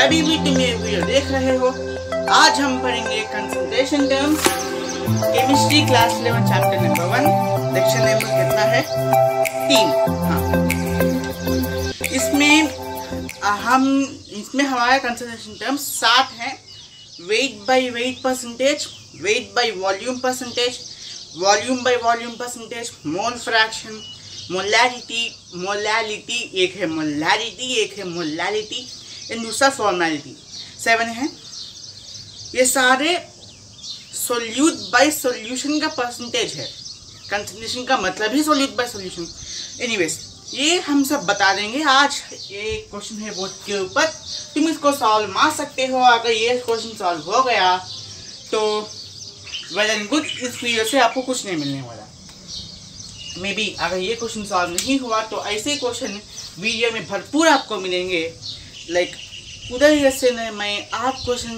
अभी भी तुम ये वीडियो देख रहे हो। आज हम पढ़ेंगे concentration terms, chemistry class 11 chapter number 1। Lecture number कितना है? 3। हाँ, इसमें हमारा कंसंट्रेशन टर्म्स 7 हैं। Wait by weight percentage, weight by volume percentage, volume by volume percentage, mole fraction, molality, एक है मोलैरिटी, एक है मोलैलिटी, दूसरा फॉर्मेलिटी। 7 है। ये सारे सोल्यूट बाय सोल्यूशन का परसेंटेज है। कंसंट्रेशन का मतलब ही सोल्यूट बाय सोल्यूशन। एनीवेज, ये हम सब बता देंगे। आज ये क्वेश्चन है बोर्ड के ऊपर, तुम इसको सॉल्व मार सकते हो। अगर ये क्वेश्चन सॉल्व हो गया तो वेल एंड गुड, इस वीडियो से आपको कुछ नहीं मिलने वाला। मे बी अगर ये क्वेश्चन सॉल्व नहीं हुआ तो ऐसे क्वेश्चन वीडियो में भरपूर आपको मिलेंगे। लाइक उधर से मैं 8 क्वेश्चन,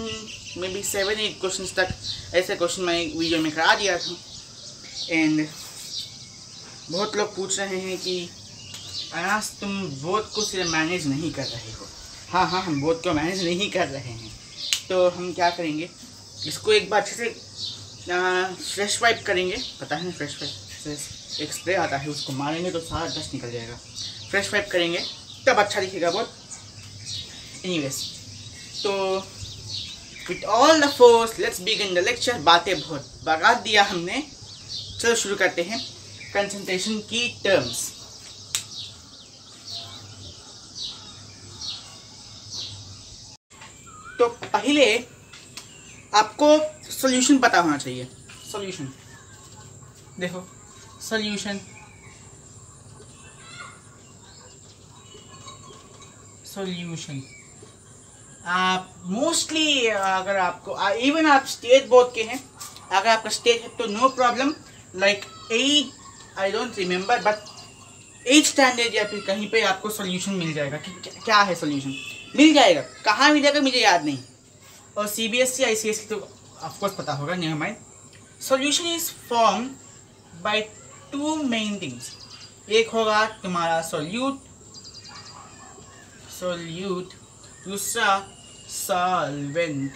मे बी 7-8 क्वेश्चन तक ऐसे क्वेश्चन मैं वीडियो में करा दिया था। एंड बहुत लोग पूछ रहे हैं कि अनास तुम बोर्ड को सिर्फ मैनेज नहीं कर रहे हो। हाँ, हम बोर्ड को मैनेज नहीं कर रहे हैं। तो हम क्या करेंगे, इसको एक बार अच्छे से फ्रेश वाइप करेंगे। पता है ना, फ्रेश वाइप एक स्प्रे आता है, उसको मारेंगे तो सारा डस्ट निकल जाएगा। फ्रेश वाइप करेंगे तब अच्छा दिखेगा बोर्ड। एनीवेज, तो with all the force let's begin the lecture. बातें बहुत बगा दिया हमने, चलो शुरू करते हैं कंसंट्रेशन की टर्म्स। तो पहले आपको सॉल्यूशन पता होना चाहिए। सॉल्यूशन देखो, सॉल्यूशन आप मोस्टली अगर आपको इवन आप स्टेट बोर्ड के हैं, अगर आपका स्टेट है तो no problem. Like 8, I don't remember, but 8 standard या फिर कहीं पे आपको सॉल्यूशन मिल जाएगा कि क्या है सॉल्यूशन, मिल जाएगा। कहाँ मिलेगा मुझे याद नहीं। और CBSE ICSE तो ऑफकोर्स पता होगा, never mind. Solution is form by 2 main things. एक होगा तुम्हारा सोल्यूट, दूसरा सॉल्वेंट।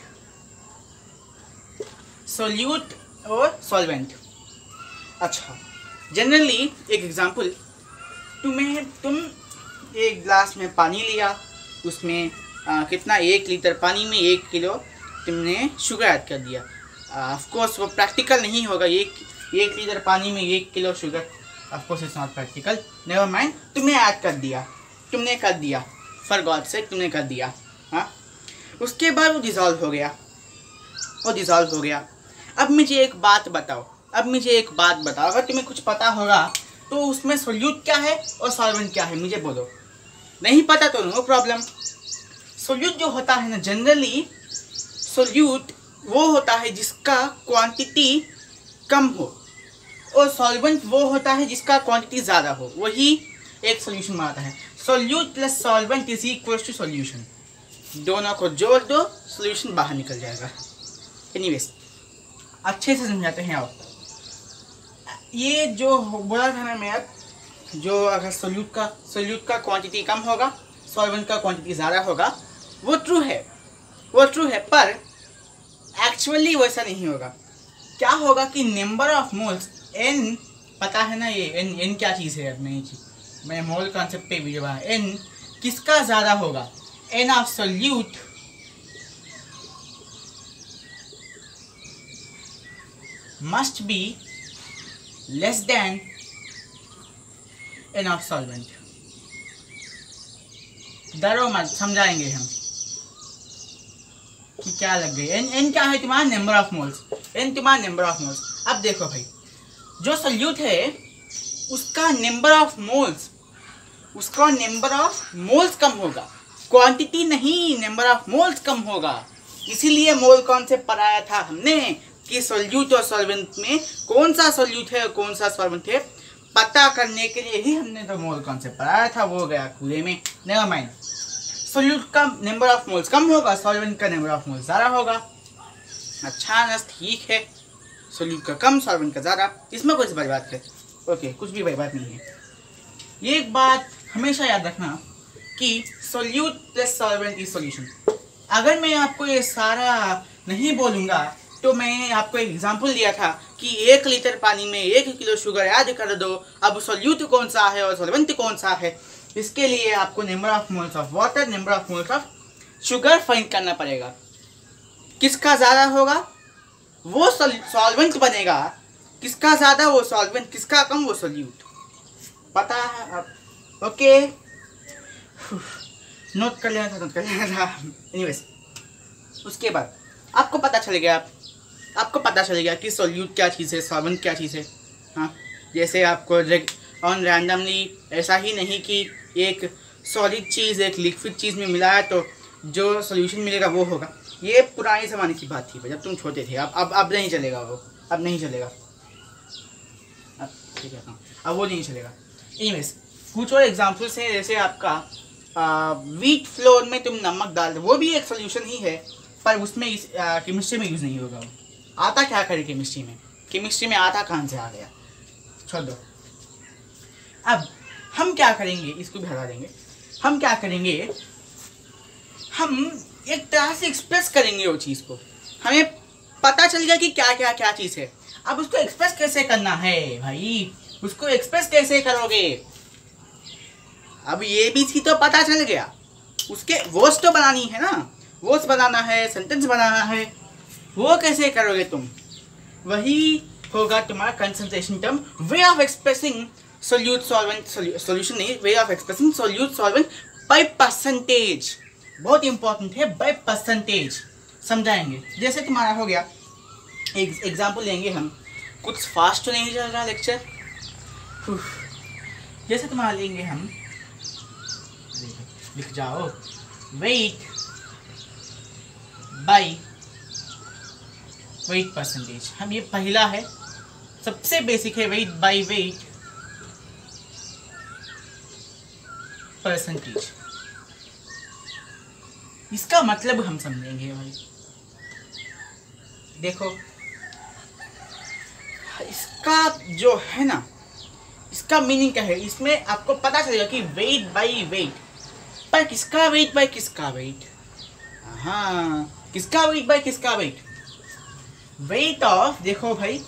सोल्यूट और सॉल्वेंट। अच्छा, जनरली एक एग्जांपल, तुम एक ग्लास में पानी लिया, उसमें कितना 1 लीटर पानी में 1 किलो तुमने शुगर ऐड कर दिया। ऑफकोर्स वो प्रैक्टिकल नहीं होगा। 1 लीटर पानी में 1 kilo sugar, of course it's not practical. Never mind, तुमने ऐड कर दिया, फॉर गॉड सेक तुमने कर दिया। हाँ, उसके बाद वो डिज़ोल्व हो गया। अब मुझे एक बात बताओ, अगर तुम्हें कुछ पता होगा तो उसमें सोल्यूट क्या है और सॉल्वेंट क्या है मुझे बोलो। नहीं पता तो नो प्रॉब्लम। सोल्यूट जो होता है ना, जनरली सोल्यूट वो होता है जिसका क्वांटिटी कम हो, और सॉल्वेंट वो होता है जिसका क्वांटिटी ज़्यादा हो। वही एक सोल्यूशन बनाता है। Solute plus solvent is equal to solution. दोनों को जोड़ दो, सोल्यूशन बाहर निकल जाएगा। एनीवेज, अच्छे से समझाते हैं आप। ये जो बोला था ना मैं, जो अगर सोल्यूट का क्वांटिटी कम होगा, सॉल्वेंट का क्वांटिटी ज़्यादा होगा, वो ट्रू है, पर एक्चुअली वैसा नहीं होगा। क्या होगा कि नंबर ऑफ मोल्स, n पता है ना, ये n क्या चीज़ है। अब नई चीज़, मैं मोल कॉन्सेप्ट पे वीडियो बना। n किसका ज़्यादा होगा? n of solute must be less than n of solvent. डरो मत, समझाएंगे हम कि क्या लग गई। n क्या है? तुम्हारा नंबर ऑफ मोल्स। अब देखो भाई, जो सोल्यूट है उसका नंबर ऑफ मोल्स कम होगा, क्वांटिटी नहीं, नंबर ऑफ मोल्स कम होगा। इसीलिए मोल कॉन्सेप्ट पढ़ाया था हमने कि सोल्यूट और सॉल्वेंट में कौन सा सोल्यूट है और कौन सा सॉल्वेंट है, पता करने के लिए ही हमने तो मोल कॉन्सेप्ट पढ़ाया था। वो गया कूड़े में। नेवर माइंड, सोल्यूट का नंबर ऑफ मोल्स कम होगा, सॉल्वेंट का नंबर ऑफ मोल्स ज़्यादा होगा। अच्छा ना, ठीक है, सोल्यूट का कम, सॉल्वेंट का ज़्यादा, इसमें कोई बड़ी बात है। ओके, कुछ भी बड़ी बात नहीं है। ये एक बात हमेशा याद रखना कि solute plus solvent is solution. अगर मैं आपको ये सारा नहीं बोलूँगा तो मैं आपको एक एग्जांपल दिया था कि 1 लीटर पानी में 1 किलो शुगर ऐड कर दो। अब सॉल्यूट कौन सा है और सॉल्वेंट कौन सा है, इसके लिए आपको number of moles of water, number of moles of sugar find करना पड़ेगा। किसका ज़्यादा होगा वो सॉल्वेंट बनेगा, किसका ज़्यादा वो सॉल्वेंट, किसका कम वो सॉल्यूट। पता है अब? ओके, नोट कर लेना था। एनीवेज, उसके बाद आपको पता चल गया कि सॉल्यूट क्या चीज़ है, सॉल्वेंट क्या चीज़ है। हाँ, जैसे आपको ऑन रैंडमली ऐसा ही नहीं कि एक सॉलिड चीज़ एक लिक्विड चीज़ में मिलाया तो जो सॉल्यूशन मिलेगा वो होगा। ये पुराने ज़माने की बात थी जब तुम छोटे थे। अब नहीं चलेगा वो, अब नहीं चलेगा, अब ठीक है, अब वो नहीं चलेगा। एनीवेज, कुछ और एग्जाम्पल्स हैं, जैसे आपका व्हीट फ्लोर में तुम नमक डाल दो, वो भी एक सोल्यूशन ही है, पर उसमें इस केमिस्ट्री में यूज़ नहीं होगा। वो आता क्या करे केमिस्ट्री में आता कहाँ से आ गया, छोड़ दो। अब हम क्या करेंगे, इसको भी हटा देंगे। हम क्या करेंगे, हम एक तरह से एक्सप्रेस करेंगे वो चीज़ को। हमें पता चल गया कि क्या चीज़ है। अब उसको एक्सप्रेस कैसे करना है भाई, उसको एक्सप्रेस कैसे करोगे। अब ये भी चीज़ तो पता चल गया, उसके वर्ड्स तो बनानी है ना, वर्ड्स बनाना है, सेंटेंस बनाना है, वो कैसे करोगे तुम। वही होगा तुम्हारा concentration term, way of expressing solute solvent, solution नहीं, way of expressing solute solvent by percentage. बहुत इंपॉर्टेंट है, बाय परसेंटेज समझाएंगे। जैसे तुम्हारा हो गया, एक एग्जाम्पल लेंगे हम, कुछ फास्ट तो नहीं चल रहा लेक्चर। जैसे तुम्हारा लेंगे हम, लिख जाओ, वेट बाय वेट परसेंटेज। हम ये पहला है, सबसे बेसिक है, वेट बाय वेट परसेंटेज। इसका मतलब हम समझेंगे भाई। देखो, इसका जो है ना, इसका मीनिंग क्या है, इसमें आपको पता चलेगा कि वेट बाय वेट, पर किसका वेट बाय किसका वेट। हाँ, किसका वेट बाय किसका वेट, वेट ऑफ, देखो भाई,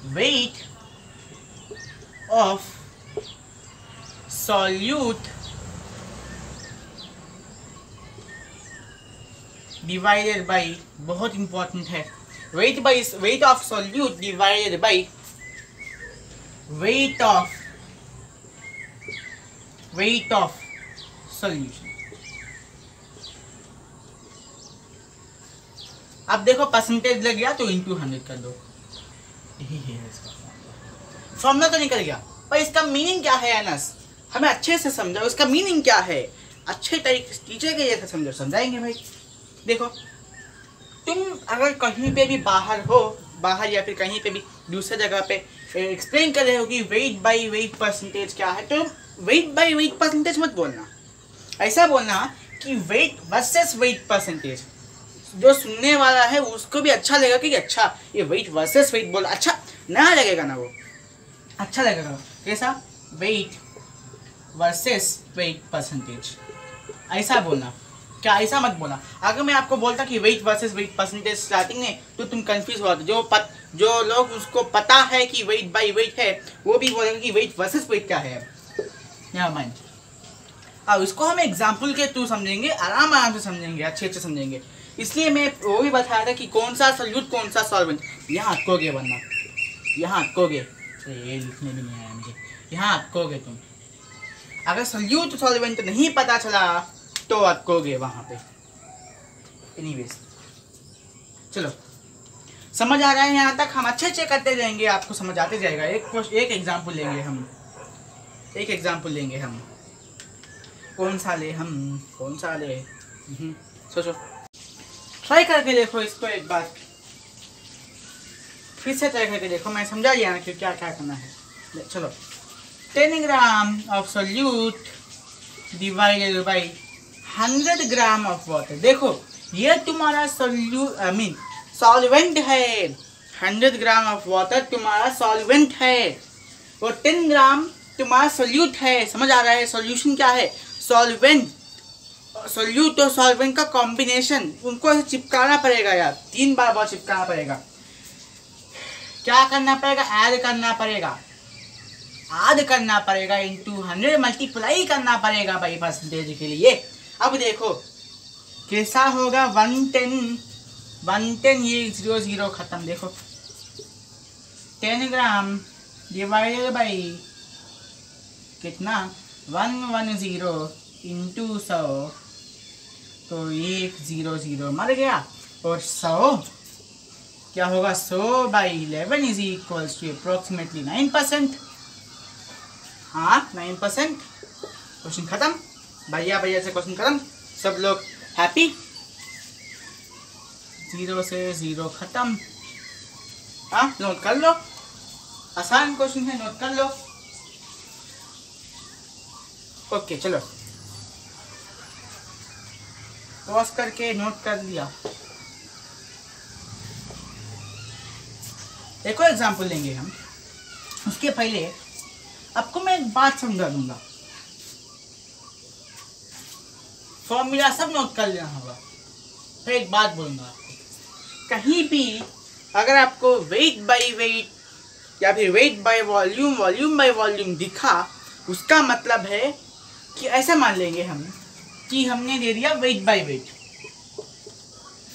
weight of solute divided by, बहुत इंपॉर्टेंट है, weight of solute divided by weight of solution. अब देखो परसेंटेज लग गया तो इंटू 100 कर दो, यही है इसका फॉर्मूला। तो निकल गया, पर इसका मीनिंग क्या है अनस, हमें अच्छे से समझाओ इसका मीनिंग क्या है, अच्छे तरीके से टीचर के जैसे समझो, समझाएंगे भाई। देखो, तुम अगर कहीं पे भी बाहर या फिर कहीं पे भी दूसरे जगह पे एक्सप्लेन कर रहे हो कि वेट बाय वेट परसेंटेज क्या है, तो वेट बाय वेट परसेंटेज मत बोलना, ऐसा बोलना कि वेट वर्सेस वेट परसेंटेज। जो सुनने वाला है उसको भी अच्छा लगेगा कि अच्छा ये वेट वर्सेस वेट बोला, अच्छा नया लगेगा ना, वो अच्छा लगेगा। कैसा, वेट वर्सेस वेट परसेंटेज, ऐसा बोलना। क्या ऐसा मत बोला। अगर मैं आपको बोलता कि weight versus weight percentage starting में, तो तुम कंफ्यूज हो जाते। जो लोग उसको पता है कि वेट बाय वेट है, वो भी बोलेंगे कि वेट वर्सेस वेट क्या है। यहाँ माइंड, अब इसको हम एग्जाम्पल के थ्रू समझेंगे, आराम से समझेंगे, अच्छे समझेंगे। इसलिए मैं वो भी बताया था कि कौन सा सॉल्यूट कौन सा सॉल्वेंट। यहाँ अटकोगे, वरना यहाँ अटकोगे, ये लिखने भी नहीं आया मुझे, यहाँ अटकोगे तुम। अगर सॉल्यूट सॉल्वेंट नहीं पता चला तो अटकोगे वहाँ पे। एनीवेज, चलो समझ आ रहा है यहाँ तक, हम अच्छे करते जाएंगे, आपको समझ आते जाएगा। एक एग्जाम्पल लेंगे हम, कौन सा ले सोचो, ट्राई करके देखो इसको एक बार, फिर से ट्राई करके देखो। मैं समझा दिया ना कि क्या करना है। चलो, 10 gram of solute divided by 100 gram of water. देखो, ये तुम्हारा सॉल्वेंट है, 100 ग्राम ऑफ वाटर तुम्हारा सॉल्वेंट है, और 10 ग्राम तुम्हारा सोल्यूट है। समझ आ रहा है, सॉल्यूशन क्या है, सॉल्वेंट, सोल्यूट और सॉल्वेंट का कॉम्बिनेशन, उनको ऐसे चिपकाना पड़ेगा यार, 3 बार चिपकाना पड़ेगा। क्या करना पड़ेगा? ऐड करना पड़ेगा इंटू 100 मल्टीप्लाई करना पड़ेगा भाई परसेंटेज के लिए। अब देखो कैसा होगा, 110 ये 0 खत्म। देखो 10 ग्राम डिवाइडेड बाई कितना 110 इंटू 100, तो 100 मर गया। और 100 क्या होगा, 100 by 11 is equals to approximately 9%। हाँ 9%। क्वेश्चन खत्म, भैया से क्वेश्चन खत्म, सब लोग हैप्पी। 0 से 0 खत्म। हाँ नोट कर लो, आसान क्वेश्चन है, नोट कर लो। ओके चलो, पॉज करके नोट कर लिया। एक और एग्जाम्पल लेंगे हम, उसके पहले आपको मैं एक बात समझा दूंगा। फॉर्मूला सब नोट कर लेना होगा। फिर एक बात बोलूंगा आपको, कहीं भी अगर आपको वेट बाय वेट या फिर weight by volume, volume by volume दिखा, उसका मतलब है कि ऐसा मान लेंगे हम कि हमने दे दिया वेट बाय वेट।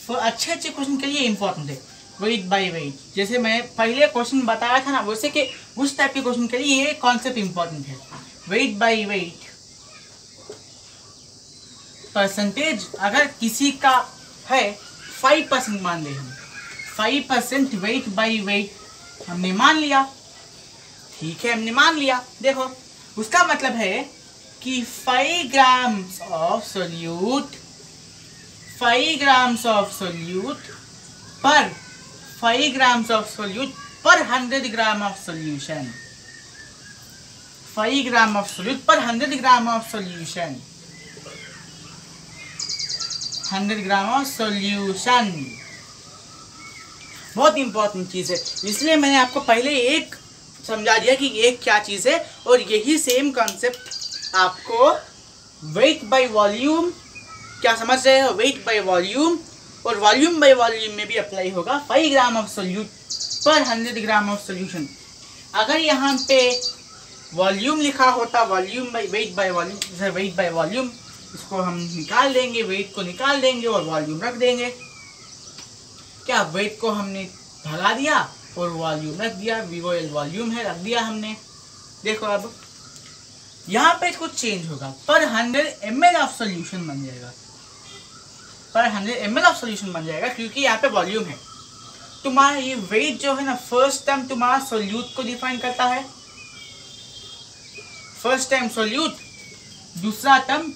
तो अच्छे क्वेश्चन के लिए इंपॉर्टेंट है वेट बाय वेट। जैसे मैं पहले क्वेश्चन बताया था ना, वैसे कि उस टाइप के क्वेश्चन के लिए ये कॉन्सेप्ट इंपॉर्टेंट है। वेट बाय वेट परसेंटेज अगर किसी का है 5% मान ले हम, 5% वेट बाय वेट हमने मान लिया, ठीक है हमने मान लिया। देखो उसका मतलब है कि 5 ग्राम्स ऑफ सोल्यूट पर 5 grams of solute per 100 gram of solution। 5 gram of solute per 100 gram of solution। 100 gram of solution बहुत इंपॉर्टेंट चीज है, इसलिए मैंने आपको पहले एक समझा दिया कि एक क्या चीज है। और यही सेम कॉन्सेप्ट आपको वेट बाय वॉल्यूम, क्या समझ रहे हो, वेट बाय वॉल्यूम और वॉल्यूम बाय वॉल्यूम में भी अप्लाई होगा। 5 ग्राम ऑफ सोल्यूट पर 100 ग्राम ऑफ सोल्यूशन। अगर यहाँ पे वॉल्यूम लिखा होता, volume by weight by volume, जैसे वेट बाय वॉल्यूम, इसको हम निकाल देंगे, वेट को निकाल देंगे और वॉल्यूम रख देंगे। क्या वेट को हमने भगा दिया और वॉल्यूम रख दिया, वॉल्यूम है रख दिया हमने। देखो अब यहाँ पे कुछ चेंज होगा, पर 100 ml ऑफ सोल्यूशन बन जाएगा, पर 100 ml ऑफ सोल्यूशन बन जाएगा, क्योंकि यहाँ पे वॉल्यूम है। तुम्हारा ये वेट जो है ना, फर्स्ट टर्म तुम्हारा सोल्यूट को डिफाइन करता है, फर्स्ट टर्म सोल्यूट, दूसरा टर्म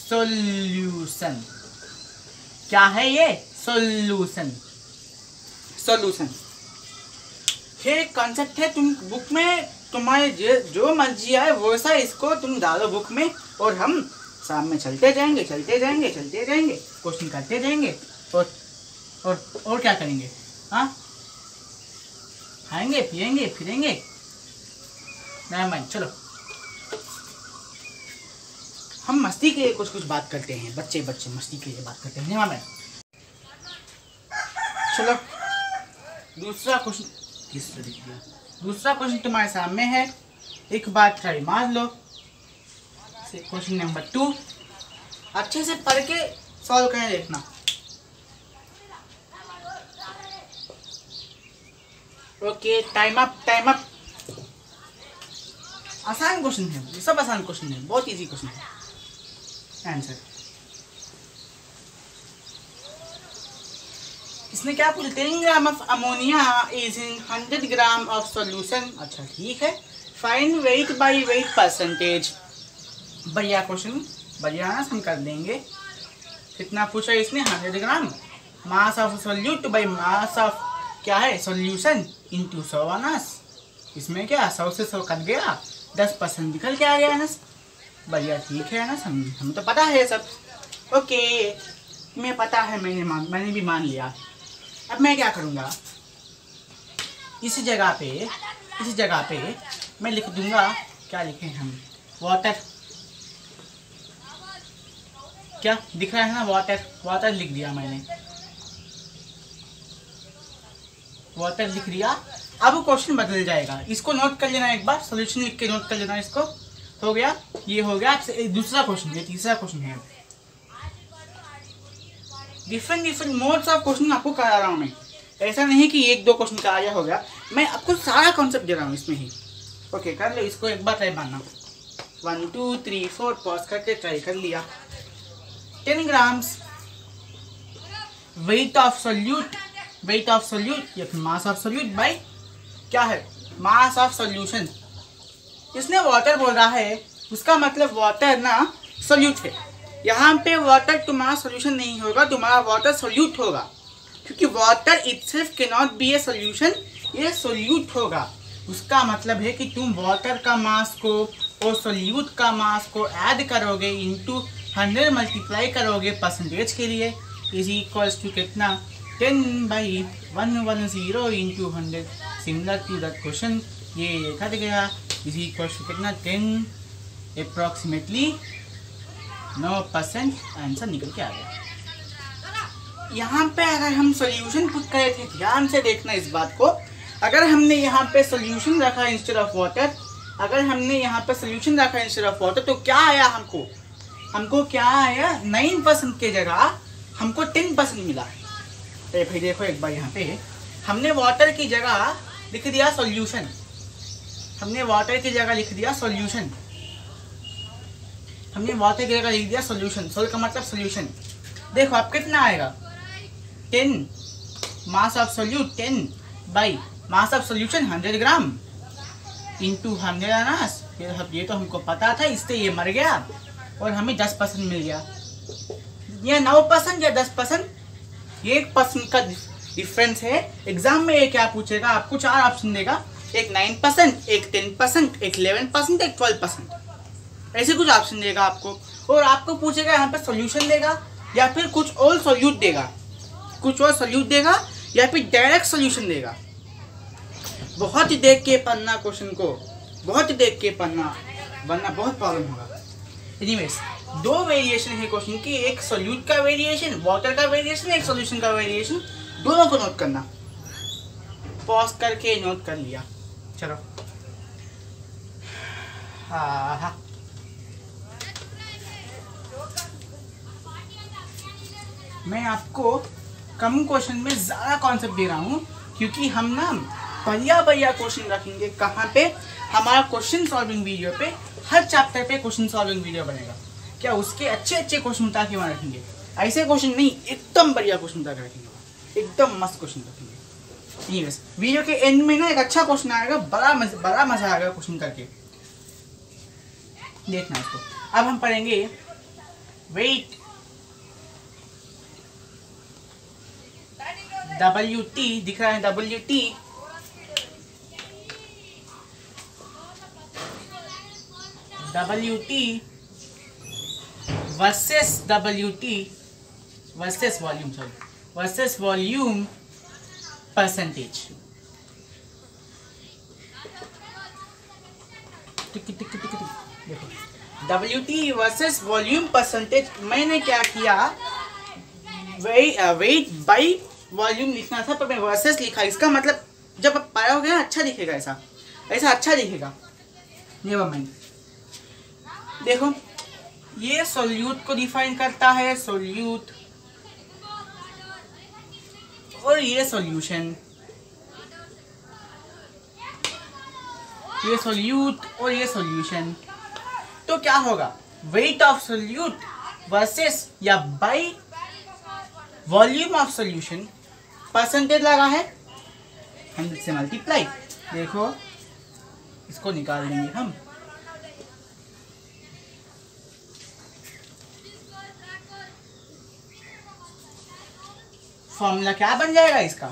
सोल्यूशन। क्या है ये? सोल्यूशन। ये कॉन्सेप्ट है, तुम बुक में तुम्हारे जो मर्जी आए वैसा इसको तुम डालो बुक में, और हम शाम में चलते जाएंगे, क्वेश्चन करते जाएंगे और क्या करेंगे? हाँ खाएंगे पिएंगे फिरेंगे। नहीं माइंड, चलो हम मस्ती के लिए कुछ बात करते हैं, बच्चे मस्ती के लिए बात करते हैं। नहीं चलो दूसरा क्वेश्चन तुम्हारे सामने है, एक बार ट्राई मार लो। क्वेश्चन नंबर 2 अच्छे से पढ़ के सॉल्व करके देखना। Okay time up. आसान क्वेश्चन है, ये सब आसान क्वेश्चन है, बहुत इजी क्वेश्चन है। आंसर इसने क्या पूछा, 10 gram of ammonia is in 100 gram of solution. अच्छा ठीक है, find weight by weight percentage. बढ़िया क्वेश्चन, बढ़िया ना, हम कर देंगे। कितना पूछा इसने? 100 gram. Mass of solute by mass of क्या है सोल्यूशन इंटू 100 अनस। इसमें क्या 100 से 100 कट गया, 10% निकल के आ गया अनस। बढ़िया ठीक है ना, हमें तो पता है सब। ओके तुम्हें पता है, मैंने भी मान लिया। अब मैं क्या करूँगा, इस जगह पे मैं लिख दूंगा, क्या लिखें हम, वाटर। क्या दिख रहा है ना, वाटर, वाटर लिख दिया मैंने, वाटर लिख दिया। अब क्वेश्चन बदल जाएगा, इसको नोट कर लेना एक बार, सॉल्यूशन लिख के नोट कर लेना इसको। हो गया, ये हो गया दूसरा क्वेश्चन, ये तीसरा क्वेश्चन है। डिफरेंट मोड्स ऑफ क्वेश्चन आपको करा रहा हूँ मैं, ऐसा नहीं कि एक दो क्वेश्चन का आया हो गया, मैं आपको सारा कॉन्सेप्ट दे रहा हूँ इसमें ही। ओके, कर लो इसको एक बार ट्राई मारना। 1 2 3 4 पॉज करके ट्राई कर लिया। 10 grams weight of solute, weight of solute या फिर मास ऑफ सोल्यूट बाय क्या है, मास ऑफ सोल्यूशन। इसने वाटर बोला है, उसका मतलब वाटर ना सोल्यूट है। यहाँ पे वाटर तुम्हारा सोल्यूशन नहीं होगा, तुम्हारा वाटर सोल्यूट होगा, क्योंकि water itself can not be a solution, ये सोल्यूट होगा। उसका मतलब है कि तुम वाटर का मास को और सोल्यूट का मास को ऐड करोगे, इनटू 100 मल्टीप्लाई करोगे परसेंटेज के लिए, इज इक्वल्स टू कितना, 10/110 into 100। Similar to that question ये कट गया, इज इक्वल्स टू कितना, 10 अप्रॉक्सीमेटली 9% आंसर निकल के आ गया। यहाँ पे अगर हम सॉल्यूशन पुट करे थे, ध्यान से देखना इस बात को, अगर हमने यहाँ पे सॉल्यूशन रखा इंस्टेड ऑफ वाटर, अगर हमने यहाँ पे सॉल्यूशन रखा इंस्टेड ऑफ वाटर, तो क्या आया हमको, हमको क्या आया, 9% के जगह हमको 10% मिला। तो भाई देखो एक बार, यहाँ पे हमने वाटर की जगह लिख दिया सॉल्यूशन, हमने वाटर की जगह लिख दिया सॉल्यूशन, हमने वाटर की जगह लिख दिया सॉल्यूशन। सोल का मतलब सॉल्यूशन। देखो अब कितना आएगा, 10 मास of solute 10 by mass of solution 100 gram into 100 अनास। ये तो हमको पता था, इससे ये मर गया और हमें 10% मिल गया। या 9% या 10%, 1% का डिफरेंस है। एग्जाम में ये क्या पूछेगा, आपको 4 ऑप्शन देगा, एक 9%, एक 10%, एक 11%, एक 12%, ऐसे कुछ ऑप्शन देगा आपको। और आपको पूछेगा यहाँ पे सॉल्यूशन देगा या फिर कुछ और सोल्यूट देगा, कुछ और सोल्यूट देगा या फिर डायरेक्ट सॉल्यूशन देगा। बहुत ही देख के पढ़ना क्वेश्चन को, बहुत ही देख के पढ़ना, वरना बहुत प्रॉब्लम होगा। एनीवेज, 2 वेरिएशन है क्वेश्चन की, एक सोल्यूट का वेरिएशन, वाटर का वेरिएशन, एक सॉल्यूशन का वेरिएशन, दोनों को नोट करना। पॉज करके नोट कर लिया, चलो। हाँ, मैं आपको कम क्वेश्चन में ज़्यादा कॉन्सेप्ट दे रहा हूँ, क्योंकि हम ना बढ़िया क्वेश्चन रखेंगे। कहाँ पे, हमारा क्वेश्चन सॉल्विंग वीडियो पे, हर चैप्टर पे क्वेश्चन सॉल्विंग वीडियो बनेगा। क्या उसके अच्छे क्वेश्चन उठा के वहाँ रखेंगे, ऐसे क्वेश्चन नहीं, एकदम बढ़िया क्वेश्चन उठा के रखेंगे, एकदम मस्त क्वेश्चन रखेंगे। यस, वीडियो के एंड में ना एक अच्छा क्वेश्चन आएगा, बड़ा मजा आएगा क्वेश्चन करके, देखना इसको। अब हम पढ़ेंगे वेट WT, दिख रहा है WT, versus WT versus volume, sorry, versus volume percentage. देखो WT वर्सेस वॉल्यूम परसेंटेज, मैंने क्या किया, वेट बाई वॉल्यूम लिखना था पर मैं वर्सेस लिखा। इसका मतलब जब आप पाओगे ना अच्छा दिखेगा, ऐसा अच्छा दिखेगा। ये मैंने देखो, ये सोल्यूट को डिफाइन करता है, सोल्यूट, और ये सॉल्यूशन, ये सोल्यूट और ये सॉल्यूशन। तो क्या होगा, वेट ऑफ सोल्यूट वर्सेस या by volume of solution, percentage लगा है 100 से मल्टीप्लाई। देखो इसको निकाल देंगे हम, फॉर्मूला क्या बन जाएगा इसका,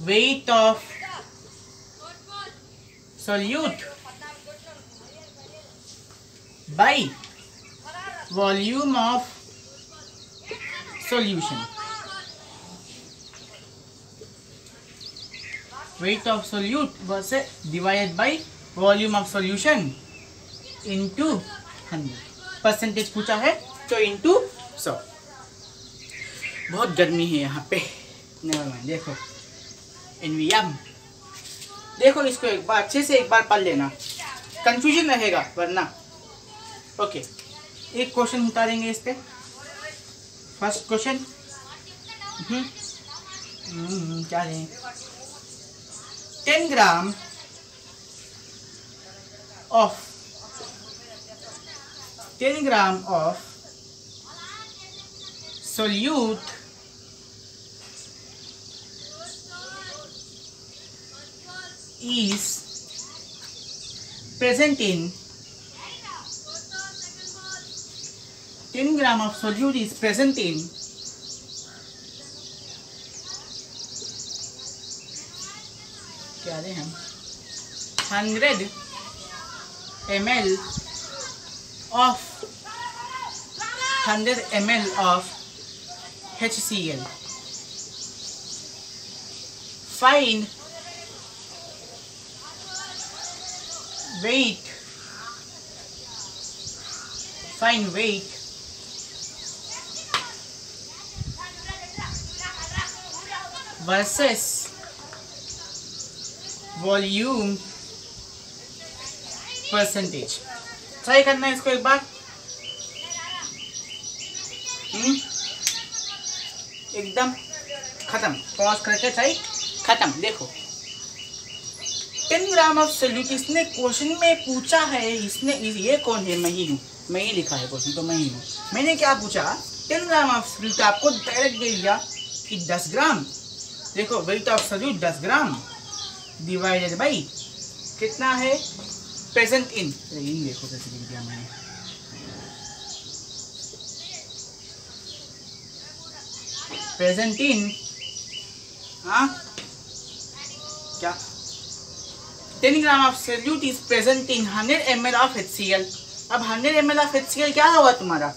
weight of solute by volume of solution, weight of solute versus divided by volume of solution into 100। Percentage पूछा है तो इंटू 100। बहुत गर्मी है यहाँ पे। Never mind. देखो एनवीएम, देखो इसको एक बार अच्छे से एक बार पढ़ लेना, कंफ्यूजन रहेगा वरना। ओके, एक क्वेश्चन उतारेंगे इस पे। फर्स्ट क्वेश्चन क्या लें? 10 gram of 10 gram of solute is present in 10 gram of solute is present in क्या दें हम 100 ml of 100 ml of HCl. Find weight versus volume percentage. Try करना है इसको एक बार। एकदम खत्म, पॉज करके ट्राई खत्म। देखो 10 ग्राम ऑफ सोल्यूट इसने क्वेश्चन में पूछा है। इसने ये कौन है? मैं ही हूँ, मैं ही लिखा है क्वेश्चन, तो मैं ही हूँ। मैंने क्या पूछा? 10 ग्राम ऑफ सोल्यूट आपको डायरेक्ट दे दिया कि 10 ग्राम। देखो weight of solute 10 gram divided by कितना है? Present in. देखो कैसे लिख दिया मैंने। प्रेजेंट इन क्या 10 gram of solute is present in 100 ml of HCl। अब 100 ml ऑफ HCl क्या हुआ तुम्हारा?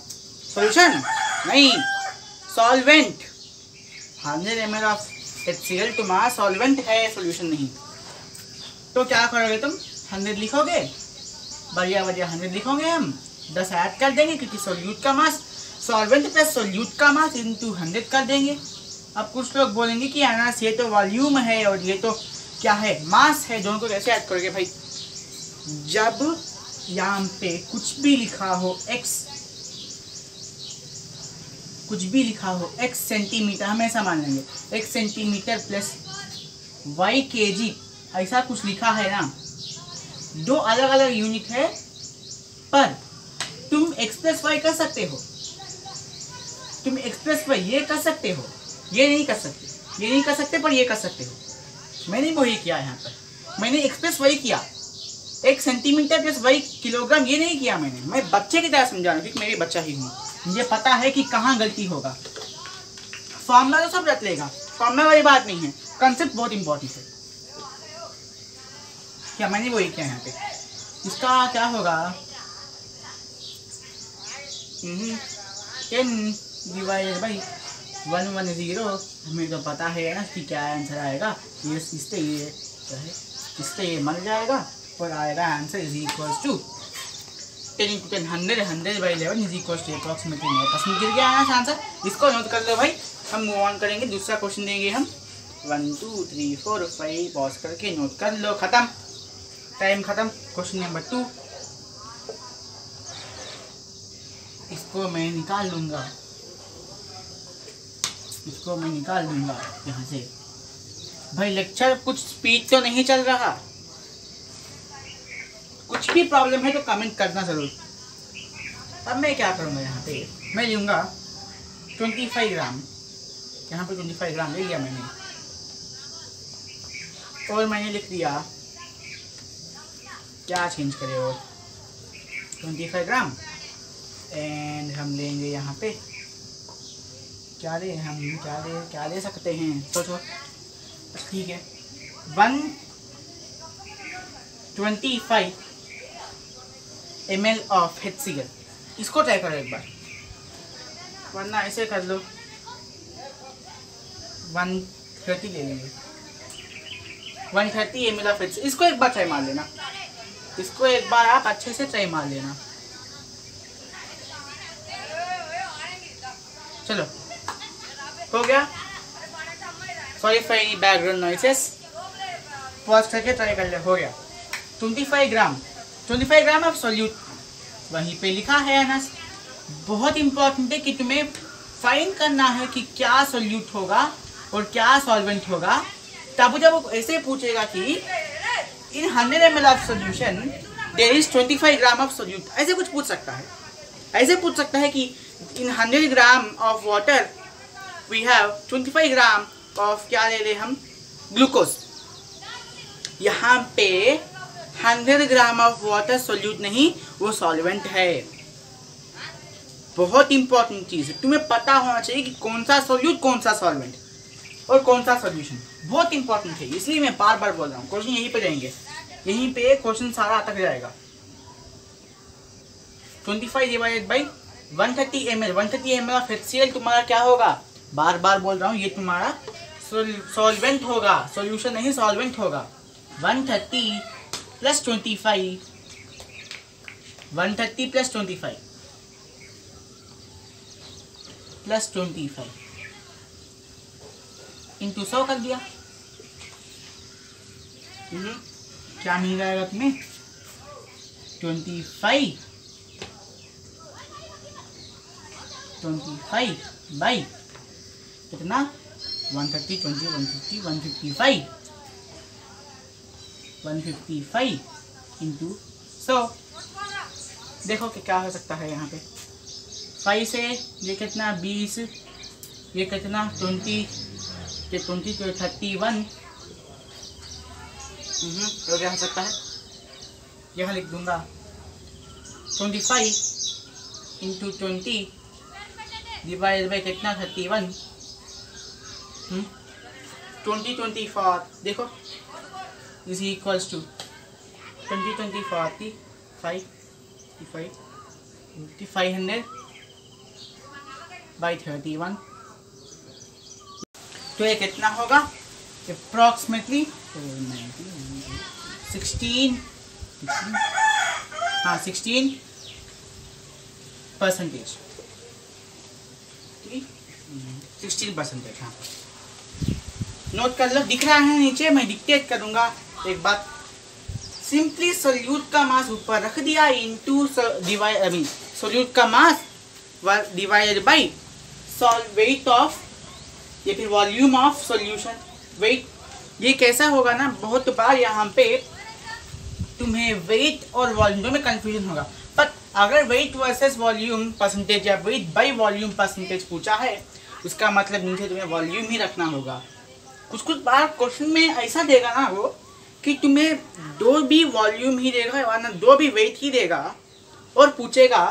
सॉल्यूशन नहीं, सॉल्वेंट। 100 ml ऑफ HCl तुम्हारा सॉल्वेंट है, सॉल्यूशन नहीं। तो क्या करोगे तुम? 100 लिखोगे, बढ़िया 100 लिखोगे। हम 10 ऐड कर देंगे क्योंकि सोल्यूट का मास, सॉल्वेंट प्लस सोल्यूट का मास इंटू 100 कर देंगे। अब कुछ लोग बोलेंगे कि अनास ये तो वॉल्यूम है और ये तो क्या है? मास है। दोनों को कैसे ऐड करोगे भाई? जब यहाँ पे कुछ भी लिखा हो x, कुछ भी लिखा हो x सेंटीमीटर, हम ऐसा मान लेंगे x centimetre plus y kg, ऐसा कुछ लिखा है ना। दो अलग अलग यूनिट है, पर तुम x प्लस वाई कर सकते हो, तुम x प्लस वाई ये कर सकते हो, ये नहीं कर सकते, ये नहीं कर सकते, पर ये कर सकते हो। मैंने वही किया यहाँ पर, मैंने x प्लस वाई किया, 1 सेंटीमीटर प्लस वाई किलोग्राम, ये नहीं किया मैंने। मैं बच्चे की तरह समझा रहा हूँ क्योंकि मैं भी बच्चा ही हूँ, मुझे पता है कि कहाँ गलती होगा। फॉर्मूला तो सब रख लेगा, फॉर्मूला वाली बात नहीं है, कंसेप्ट बहुत इंपॉर्टेंट है। क्या मैंने वही किया यहाँ पे। इसका क्या होगा? 10 डिवाइडेड बाई 110। हमें तो पता है ना कि क्या आंसर आएगा। ये इससे ये क्या है, इससे ये मर जाएगा और आएगा answer is equals to 10 × 10 100 by 11 is equals to approximately 9% गिर गया आंसर। इसको नोट कर लो भाई। हम मूव ऑन करेंगे, दूसरा क्वेश्चन देंगे हम। 1 2 3 4 5 पॉज करके नोट कर लो। खत्म, टाइम खत्म। क्वेश्चन नंबर 2, इसको मैं निकाल लूँगा, इसको मैं निकाल दूंगा यहाँ से। भाई लेक्चर कुछ स्पीड तो नहीं चल रहा, कुछ भी प्रॉब्लम है तो कमेंट करना जरूर। अब मैं क्या करूँगा, यहाँ पे मैं लूँगा 25 ग्राम, यहाँ पे 25 ग्राम ले लिया मैंने, और मैंने लिख दिया क्या चेंज करे और 25 ग्राम। एंड हम लेंगे यहाँ पे क्या ले, हम क्या ले सकते हैं, सोचो। ठीक है, 125 ml ऑफ HCl। इसको ट्राई करो एक बार, वरना ऐसे कर लो 130 ले लेंगे। 130 ml ऑफ HCl, इसको एक बार ट्राई मार लेना, इसको एक बार आप अच्छे से ट्राई मार लेना। चलो हो गया। Sorry for any background noises, pause करके ट्राई कर ले। हो गया 25 ग्राम ऑफ सॉल्यूट, वहीं पे लिखा है आंसर। बहुत इंपॉर्टेंट है कि तुम्हें फाइंड करना है कि क्या सॉल्यूट होगा और क्या सॉल्वेंट होगा। तब जब वो ऐसे पूछेगा कि in 100 ml of solution there is 25 gram of solute, ऐसे कुछ पूछ सकता है। ऐसे पूछ सकता है कि in 100 gram of water we have 25 gram of, क्या ले रहे हम, ग्लूकोज। यहाँ पे 100 ग्राम ऑफ वाटर सॉल्यूट नहीं, वो सॉल्वेंट है। बहुत इंपॉर्टेंट चीज है, तुम्हें पता होना चाहिए कि कौन सा सॉल्यूट, कौन सा सॉल्वेंट और कौन सा सॉल्यूशन। बहुत इंपॉर्टेंट है, इसलिए मैं बार बार बोल रहा हूँ। क्वेश्चन यहीं पे जाएंगे, यहीं पे क्वेश्चन सारा अटक जाएगा। 25 divided by 130 ml, 130 ml of HCl तुम्हारा क्या होगा, बार बार बोल रहा हूँ, ये तुम्हारा सॉल्वेंट होगा, सॉल्यूशन नहीं सॉल्वेंट होगा। 130 प्लस 25, 130 प्लस 25 प्लस 25 इंटू 100 कर दिया। क्या मिल जाएगा तुम्हें, 25 बाई कितना, 130, 20, 150, 155 इंटू 100। देखो कि क्या हो सकता है यहाँ पे। 5 से ये कितना 20, ये कितना 20, ये 20 तो 31। तो क्या हो सकता है, यहाँ लिख दूंगा 25 इंटू 20 डिवाइड बाई कितना 31। 20 देखो इज इक्वल्स टू 20 40 500 बाई 31। तो ये कितना होगा, अप्रॉक्सीमेटली 16, हाँ 16%। 16%, हाँ नोट कर लो, दिख रहा है नीचे, मैं डिक्टेट करूंगा। एक बात, सिंपली सोल्यूट का मास ऊपर रख दिया इनटू सोल्यूट का मास डिवाइडेड बाई वेट ऑफ, या फिर वॉल्यूम ऑफ सॉल्यूशन। वेट ये कैसा होगा ना, बहुत बार यहाँ पे तुम्हें वेट और वॉल्यूम में कंफ्यूजन होगा। पर अगर वेट वर्सेस वॉल्यूम परसेंटेज या वेट बाय वॉल्यूम परसेंटेज पूछा है, उसका मतलब नीचे तुम्हें वॉल्यूम ही रखना होगा। कुछ कुछ बार क्वेश्चन में ऐसा देगा ना वो कि तुम्हें दो भी वॉल्यूम ही देगा वरना दो भी वेट ही देगा, और पूछेगा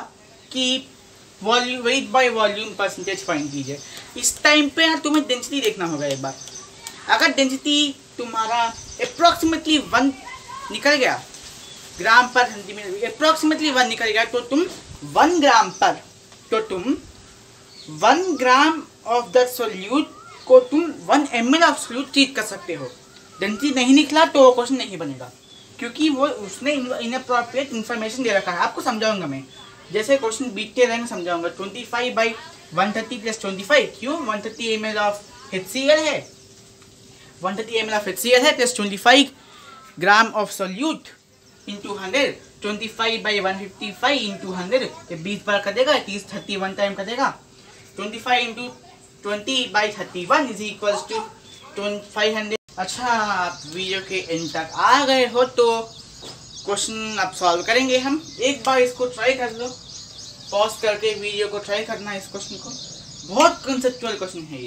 कि volume weight by volume percentage find कीजिए। इस टाइम पे यार तुम्हें डेंसिटी देखना होगा एक बार। अगर डेंसिटी तुम्हारा अप्रॉक्सीमेटली 1 निकल गया ग्राम पर सेंटीमीटर, अप्रॉक्सीमेटली 1 निकल गया, तो तुम 1 ग्राम पर, तो तुम 1 ग्राम ऑफ द सोल्यूट को तुम 1 ml ऑफ सोल्यूट ट्रीट कर सकते हो। डेंसिटी नहीं निकला तो क्वेश्चन नहीं बनेगा, क्योंकि वो उसने इनअप्रोप्रिएट इन्फॉर्मेशन दे रखा है। आपको समझाऊंगा मैं, जैसे क्वेश्चन बीतते रहेंगे समझाऊंगा। 25 बाई 130 प्लस 25, क्यों 130 ml ऑफ HCl है, 130 ml ऑफ HCl है, plus 25 gram of solute into 100, 25 by 155 into 100, ये 20 बार कर देगा, 31 टाइम कर देगा। 25 into 20 by 31 is equals to 500। अच्छा, आप वीडियो के एंड तक आ गए हो तो क्वेश्चन अब सॉल्व करेंगे हम। एक बार इसको ट्राई कर लो, पॉज करके वीडियो को ट्राई करना है इस क्वेश्चन को। बहुत कंसेप्चुअल क्वेश्चन है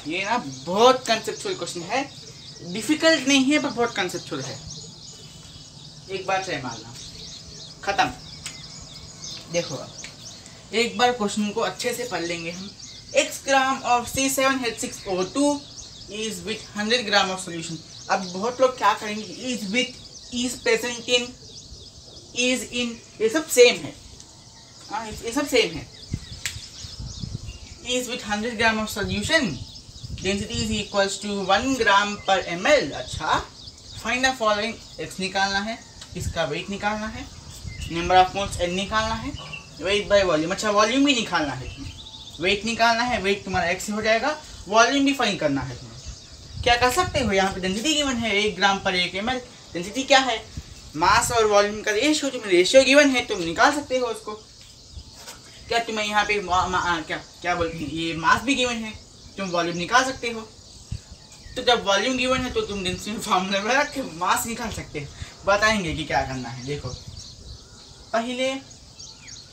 ये ना बहुत कंसेप्चुअल क्वेश्चन है, डिफिकल्ट नहीं है पर बहुत कंसेप्चुअल है। एक बार ट्राई मारना, खत्म। देखो अब एक बार क्वेश्चन को अच्छे से पढ़ लेंगे हम। x gram of C7H6O2 is with 100 gram of solution. अब बहुत लोग क्या करेंगे, is with, is present in, is in, ये सब सेम है। हाँ ये सब सेम है। Is with 100 gram of solution, density is equals to 1 gram per ml। अच्छा, फाइंड द फॉलोइंग, x निकालना है, इसका वेट निकालना है, नंबर ऑफ मोल्स n निकालना है, वेट बाय वॉल्यूम। अच्छा वॉल्यूम भी निकालना है, वेट निकालना है, वेट तुम्हारा x हो जाएगा। वॉल्यूम भी फाइंड करना है तुम्हें। क्या कर सकते हो, यहाँ पे डेंसिटी गिवन है 1 ग्राम पर 1 ml। डेंसिटी क्या है, मास और वॉल्यूम का रेशियो, तुम्हें रेशियो गिवन है, तुम निकाल सकते हो उसको। क्या तुम्हें यहाँ पे क्या बोलते हैं, ये मास भी गिवन है, तुम वॉल्यूम निकाल सकते हो। तो जब वॉल्यूम गिवन है तो तुम डेंसिटी फॉर्मूले में रख के मास निकाल सकते हो। बताएंगे कि क्या करना है। देखो पहले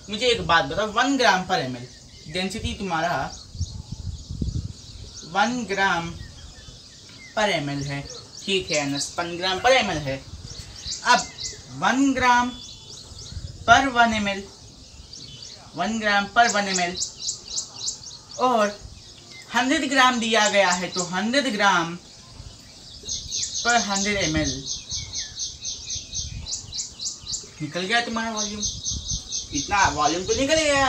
मुझे एक बात बताओ, 1 ग्राम पर ml डेंसिटी तुम्हारा 1 ग्राम पर ml है, ठीक है, 1 ग्राम पर ml है। अब 1 ग्राम पर 1 ml, 1 ग्राम पर 1 ml और 100 ग्राम दिया गया है, तो 100 ग्राम पर 100 ml निकल गया तुम्हारा वॉल्यूम। इतना वॉल्यूम तो निकल गया।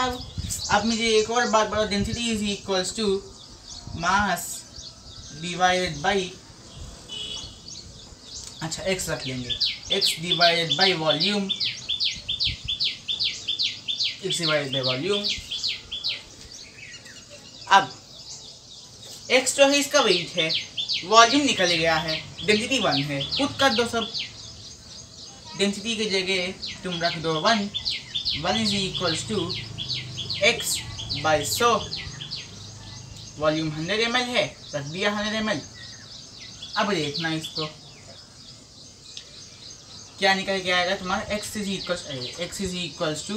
अब मुझे एक और बात बताओ, density is equals to mass divided by, अच्छा x रख लेंगे, x divided by volume, x divided by volume. अब x जो है इसका वेट है, वॉल्यूम निकल गया है, डेंसिटी 1 है, पुट कर दो सब। डेंसिटी की जगह तुम रख दो 1 is equals to x by 100। Volume 100 ml है, रख दिया 100 ml। अब देखना इसको क्या निकल के आएगा तुम्हारा, x इज इक्वल्स टू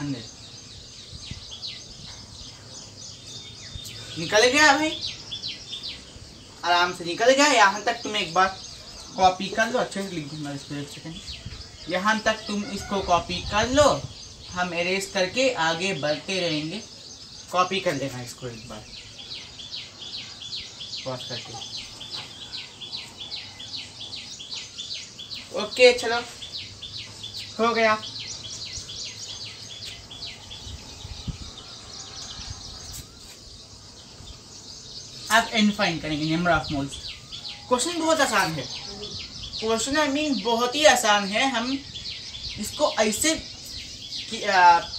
100 निकल गया भाई, आराम से निकल गया। यहाँ तक तुम एक बार कॉपी कर लो, अच्छे से लिख दूंगा इसको, एक सेकेंड। यहाँ तक तुम इसको कॉपी कर लो, हम एरेज करके आगे बढ़ते रहेंगे। कॉपी कर लेना इसको एक बार पॉज करके। ओके चलो हो गया। अब एन फाइंड करेंगे, नंबर ऑफ मोल्स। क्वेश्चन बहुत आसान है, क्वेश्चन आई मीन बहुत ही आसान है। हम इसको ऐसे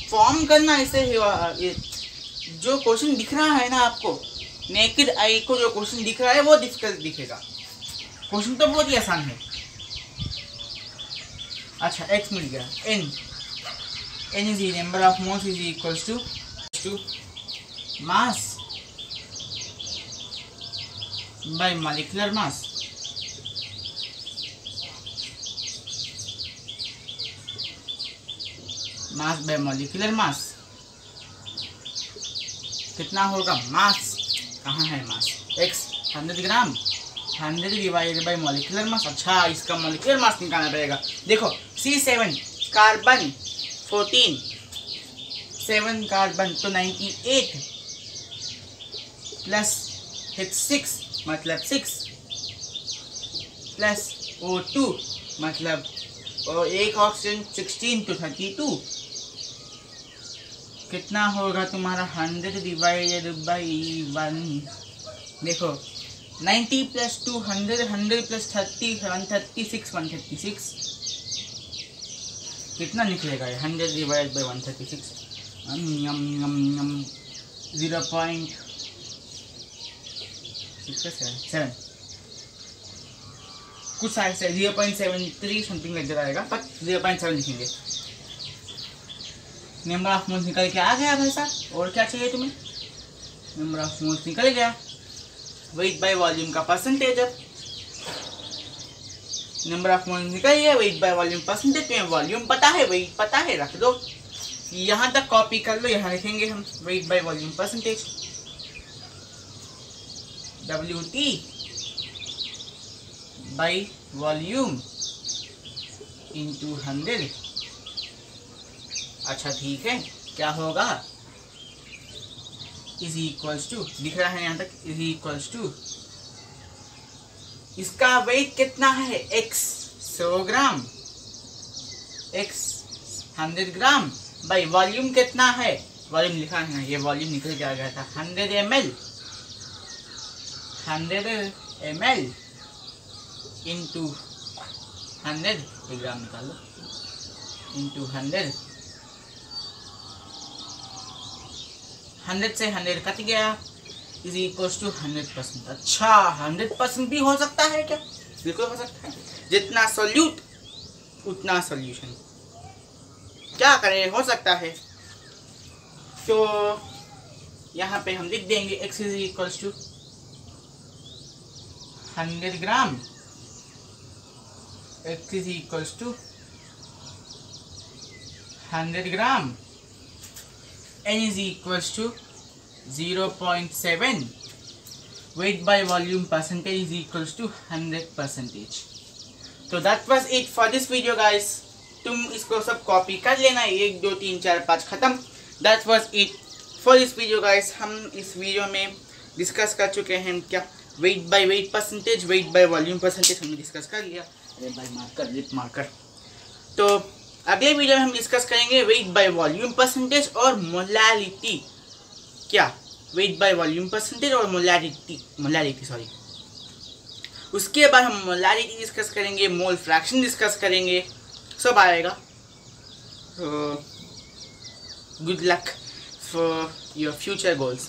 फॉर्म करना, ऐसे जो क्वेश्चन दिख रहा है ना आपको, नेकेड आई को जो क्वेश्चन दिख रहा है वो डिफिकल्ट दिखेगा। क्वेश्चन तो बहुत ही आसान है। अच्छा x मिल गया, n is number of moles is equals to mass by molecular mass। Mass by molecular mass कितना होगा, मास कहाँ है mass, x 100 gram, 100 divided by molecular mass. अच्छा इसका मॉलिक्यूलर मास निकालना पड़ेगा। देखो C7 कार्बन 14, 7 कार्बन तो 98 प्लस H6 मतलब 6 प्लस O2 मतलब और एक ऑक्सीजन 16 तो 32। कितना होगा तुम्हारा 100 डिवाइडेड बाई 1। देखो 90 प्लस 2 100, 100 प्लस 30 136 कितना निकलेगा 100 डिवाइडेड बाई 136, 0.7 कुछ साइड से 0.73 समथिंग लग जाएगा, पर 0.7 लिखेंगे। नंबर ऑफ मोल्स निकल के आ गया भाई साहब, और क्या चाहिए तुम्हें, नंबर ऑफ मोल्स निकल गया। वेट बाय वॉल्यूम का परसेंटेज, अब नंबर ऑफ मोल्स निकल गया, वेट बाय वॉल्यूम परसेंटेज। तुम्हें वॉल्यूम पता है, वेट पता है, रख दो। यहाँ तक कॉपी कर लो, यहाँ लिखेंगे हम weight by volume percentage, WT by volume into 100। अच्छा ठीक है, क्या होगा, इज इक्वल्स टू, दिख रहा है यहाँ तक, इज इक्वल्स टू, इसका वेट कितना है, x 100 gram, x 100 gram by volume कितना है, वॉल्यूम लिखा है ना, ये वॉल्यूम निकल के आ गया था 100 ml, 100 ml इंटू 100, ग्राम निकाल लो, इंटू 100 100 से 100 कट गया, इज इक्वल्स टू 100%। अच्छा 100% भी हो सकता है क्या? बिल्कुल हो सकता है। जितना सोल्यूट उतना सोल्यूशन, क्या करें, हो सकता है। तो यहाँ पे हम लिख देंगे x is equals to 100 gram, x is equals to 100 gram, n is equals to 0.7, weight by volume percentage is equals to 100%. तो that was it for this video guys. तुम इसको सब कॉपी कर लेना, 1 2 3 4 5 खत्म। That was it for this video guys. हम इस video में डिस्कस कर चुके हैं क्या, weight by weight percentage, weight by volume percentage हमने डिस्कस कर लिया। अरे भाई मार्कर, लिप मार्कर। तो अगले वीडियो में हम डिस्कस करेंगे वेट बाय वॉल्यूम परसेंटेज और मोलैरिटी। क्या, वेट बाय वॉल्यूम परसेंटेज और मोलैरिटी सॉरी। उसके बाद हम मोलैरिटी डिस्कस करेंगे, मोल फ्रैक्शन डिस्कस करेंगे, सब आएगा। Good luck for your future goals.